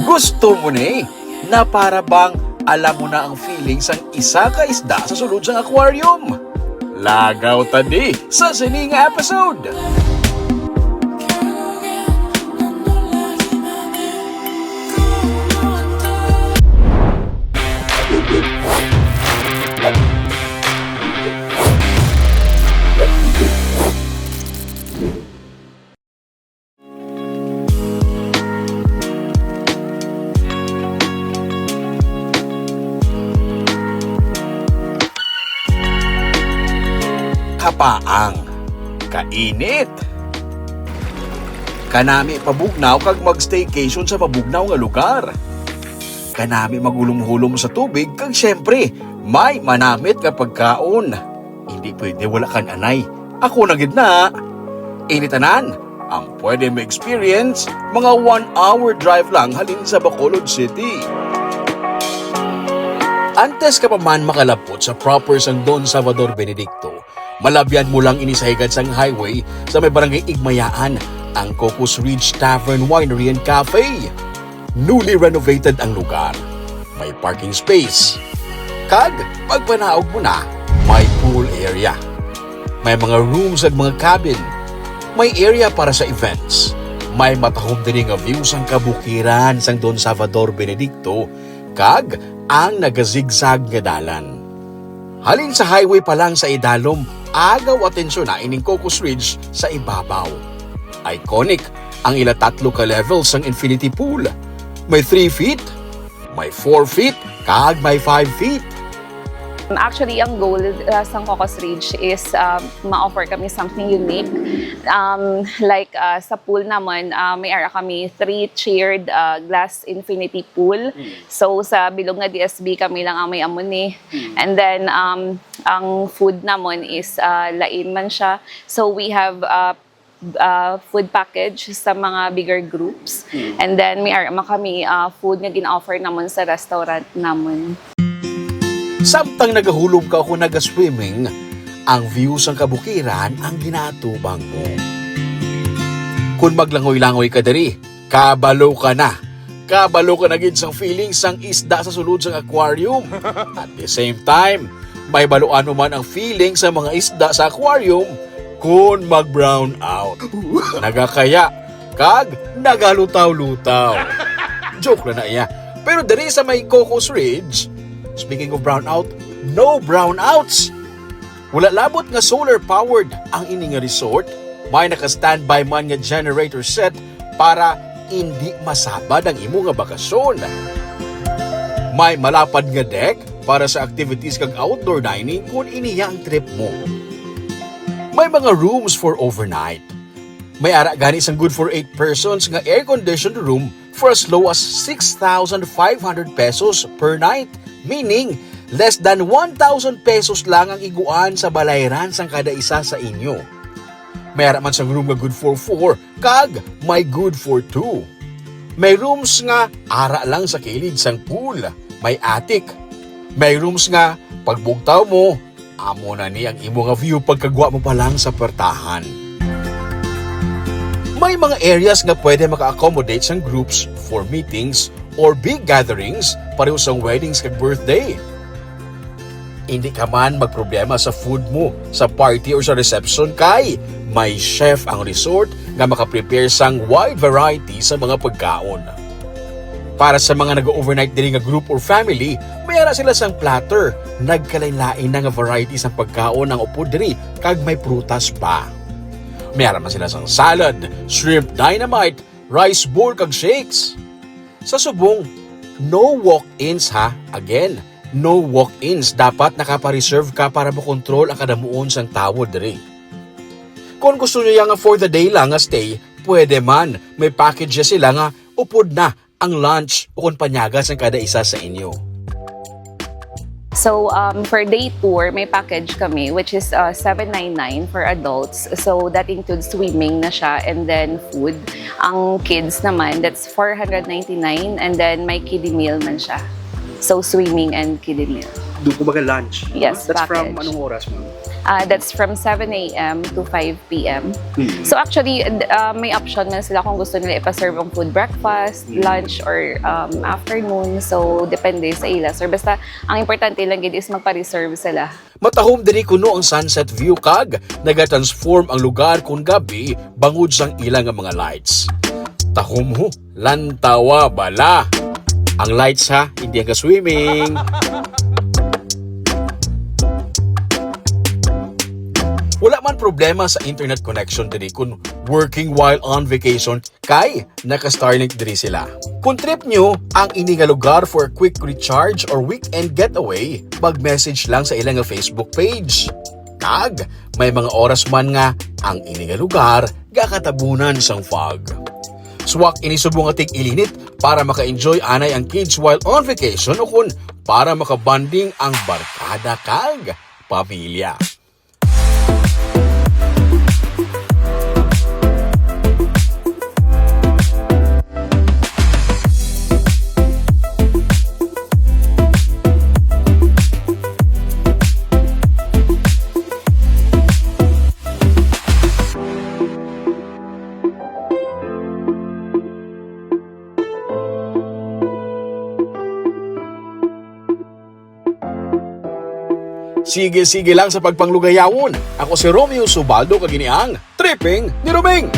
Gusto mo ni na para bang alam mo na ang feelings ang isa ka isda sa sulod sang aquarium? Lagaw tadi sa sininga episode. Kapaang, kainit. Kanami pabugnaw kag mag-staycation sa pabugnaw nga lugar. Kanami magulom-hulom sa tubig kag syempre may manamit nga pagkaon. Hindi pwede wala kang anay. Ako na gid na. Initanan ang pwede mo experience mga 1-hour drive lang halin sa Bacolod City. Antes ka pa man makalapot sa proper sang Don Salvador Benedicto, malabyan mo lang inisahigad sang highway sa may barangay Igmayaan ang Cocos Ridge Tavern Winery and Cafe. Newly renovated ang lugar. May parking space. Kag, pagpanaog mo na, may pool area. May mga rooms at mga cabin. May area para sa events. May matahom din nga views ang kabukiran sang Don Salvador Benedicto kag ang nagazigzag nga dalan. Halin sa highway pa lang sa idalom, agaw atensyon na ining Cocos Ridge sa ibabaw. Iconic ang ila 3 ka levels ng infinity pool. May 3 feet, may 4 feet, kag may 5 feet. Actually, ang goal sa Cocos Ridge is ma-offer kami something unique. Sa pool naman, may ara kami 3 tiered glass infinity pool. So sa bilog nga DSB kami lang ang may amuni. And then ang food naman is lain man siya. So we have food package sa mga bigger groups. And then may ara kami food nga gin-offer naman sa restaurant naman. Samtang nagahulog ka o nagaswimming, ang views ng kabukiran ang ginatubang mo. Kung maglangoy-langoy ka diri, kabalo ka na. Kabalo ka na gid sang feelings sang isda sa sulod sang aquarium. At the same time, may baluan man ang feeling sa mga isda sa aquarium kung mag-brown out. Nagakaya, kag nagalutaw-lutaw. Joke na iya. Pero diri sa may Cocos Ridge, speaking of brownout, no brownouts. Wala labot nga solar-powered ang ining resort. May naka-standby man nga generator set para hindi masabad ang imo nga bakasyon. May malapad nga deck para sa activities kag outdoor dining kung iniya ang trip mo. May mga rooms for overnight. May ara gani sang good for 8 persons nga air-conditioned room for as low as 6,500 pesos per night. Meaning, less than 1,000 pesos lang ang iguan sa balayran sang kada isa sa inyo. May ara man sang room nga good for 4, kag may good for 2. May rooms nga ara lang sa kilid sang pool, may attic. May rooms nga pagbugtaw mo, amo na ni ang imo nga view pagkagwa mo pa lang sa pertahan. May mga areas nga pwede maka-accommodate sang groups for meetings or big gatherings, pareho sang weddings kag birthday. Hindi ka man magproblema sa food mo, sa party or sa reception kay may chef ang resort nga makaprepare sang wide variety sa mga pagkaon. Para sa mga nag-overnight diri nga group or family, may ara sila sang platter, nagkalain-lain na nga variety sang pagkaon ang upod diri kag may prutas pa. May ara man sila sang salad, shrimp dynamite, rice bowl kag shakes. Sa subong, no walk-ins ha. Again, no walk-ins. Dapat nakapareserve ka para makontrol ang kadamuon sang tawo diri. Kung gusto nyo nga for the day lang nga stay, pwede man. May package sila nga upod na ang lunch o kung panyagas ang kada isa sa inyo. So, for day tour, may package kami, which is $799 for adults. So, that includes swimming na siya and then food. Ang kids naman, that's $499 and then may kiddie meal man siya. So, swimming and kiddie meal. Doon kumbaga lunch. Yes, That's package. from anong oras, ma'am? That's from 7 a.m. to 5 p.m. So actually, may option man sila kung gusto nila ipaserve ang food breakfast, lunch, or afternoon. So, depende sa ila, sir. Basta, ang importante lang gid is magpa-reserve sila. Matahom diri kuno ang sunset view kag nagatransform ang lugar kung gabi bangod sang ilang nga mga lights. Tahom ho, lantawa bala. Ang lights ha, hindi ang swimming. Wala man problema sa internet connection diri kung working while on vacation kay naka-Starlink diri sila. Kung trip nyo ang ini nga lugar for quick recharge or weekend getaway, mag-message lang sa ilang nga Facebook page. Kag may mga oras man nga ang ini nga lugar gakatabunan sang fog. Swak ini subong ating ilinit para maka-enjoy anay ang kids while on vacation o kun para makabanding ang barkada kag pamilya. Sige lang sa pagpanglugayawon. Ako si Romeo Subaldo kaginiang Tripping ni Roming.